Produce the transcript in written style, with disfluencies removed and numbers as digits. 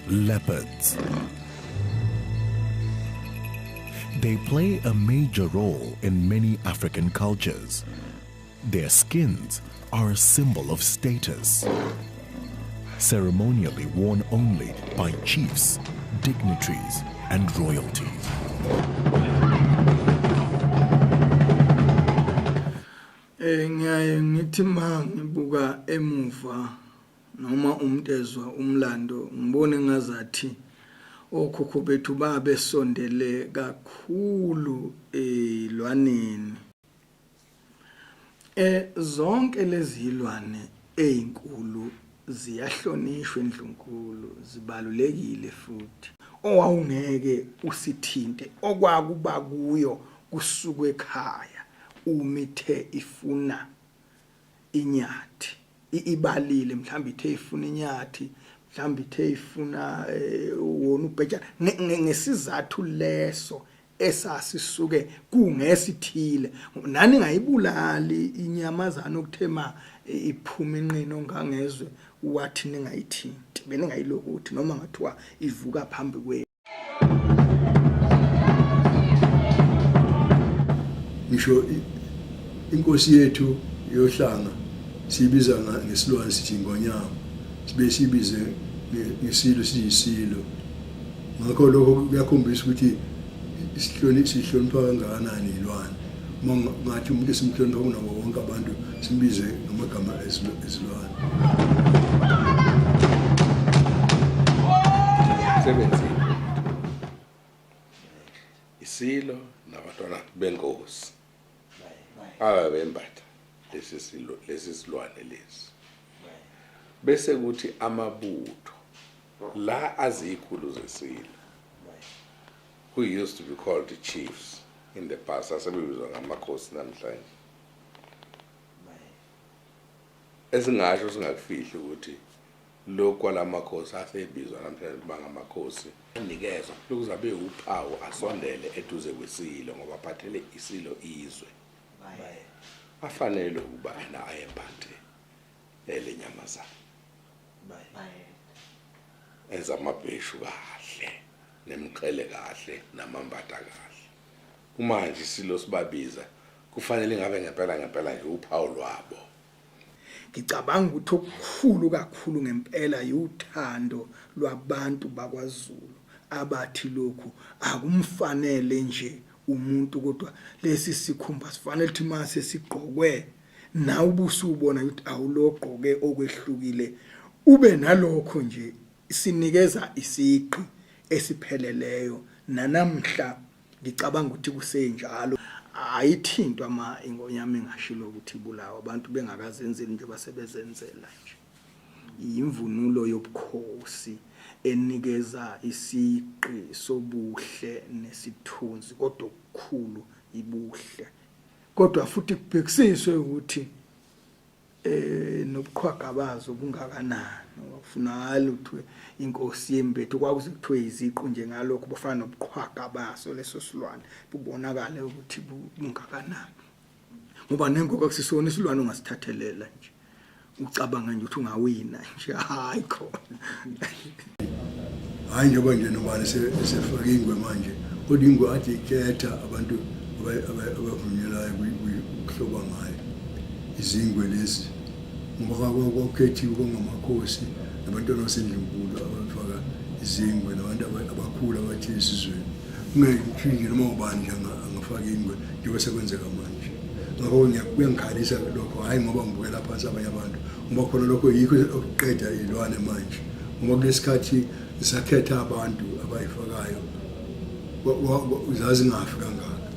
Leopards. They play a major role in many African cultures. Their skins are a symbol of status, ceremonially worn only by chiefs, dignitaries, and royalty. Ngiyaye ngithi mangibuka emuva noma umntezwa umlando ngibone ngazathi okhokho bethu babesondele kakhulu elwaneni. Zonke lezi ilwane ezinkulu ziyahlonishwa endlunkulu, zibalulekile futhi. Owawungeke usithinte okwakuba kuyo kusuka ekhaya umithe ifuna inyathi ibalile, mhlawumbe ithe ifuna inyathi, mhlawumbe ithe ifuna wona ubheja ngesizathu leso esasisuke kungesithile. Nani ngayibulali inyamazana okuthema iphuma inqino ongangezwe wathi ningayithinti, beningayilokuthi noma ngathiwa ivuka phambi kwenu. Ngisho inkosi yethu yohlanga sibiza ngesilwane sithi ingonyama, sibe sibize ngesilo siyisilo. Ngakho lokho kuyakhombisa ukuthi sihlonipha kangakanani ilwane. Ngathi umuntu esimhlonipha kunabo bonke abantu simbize ngamagama ezilwane. 17 isilo nabantwana benkosi ababembatha lesi silwane lesi, bese kuthi amabutho la azikhulu zesilo, who used to be called the chiefs in the past, asebizwa ngamakhosi namhlanje. Esingasho singakufihli ukuthi lokho kwalamakhosi asebizwa namhlanje bangamakhosi anikezwa lokuzabe uphawu asondele eduze kwesilo ngoba phathele isilo izwe. Afanele ukuba yena ayempathe lenyamazana. Enza amabheshu kahle, nemqhele kahle, namambata kahle. Manje isilo sibabiza kufanele ngabe ngempela nje uphawu lwabo. Ngicabanga ukuthi okukhulu kakhulu ngempela yuthando lwabantu bakwaZulu abathi lokhu akumfanele nje umuntu, kodwa lesi sikhumba sifanele ukuthi mase sigqokwe na ubuso ubona ukuthi awulogqoke okwehlukile ube nalokho nje sinikeza isiqi esipheleleyo. Nanamhla ngicabanga ukuthi kusenjalo, ayithintwa ingonyama engashilo ukuthi ibulawa abantu bengakazenzeli nje basebezenzela nje. Imvunulo yobukhosi enikeza isiqi sobuhle nesithunzi, kodwa okukhulu ibuhle, kodwa futhi kubhekisiswe ukuthi nobuqhwaga bazo bungakanani. Ufunakala ukuthi inkosi yembethu kwakuze kuthiwe iziqu nje ngalokho bafana nobuqhwaga baso leso silwane bubonakala ukuthi bungakanani, ngoba nengoba kusisona isilwane ungasithathelela nje ucabanga nje ukuthi ungawina nje. Hayi khona hayi njengoba nje nobani sefake ingwe manje, kodwa ingwe athi ikhetha abantu abavunyelayo ukuhloba ngayo izingwe lezi, ngoba kwakhethiwe kongamakhosi nabantwana basendlunkulu abafaka izingwe nabantu abakhulu abathile esizweni. Ungayithingi noma ubani nje angafaka ingwe njengoba sekwenzeka manje. Ngakho kuyangikhalisa lokho, hayi ngoba ngibukela phansi abanye abantu, ngoba khona lokho yikho okuqeda ilwane manje, ngoba kulesikhathi sakhetha abantu abayifakayo zazi ngafi kangaka.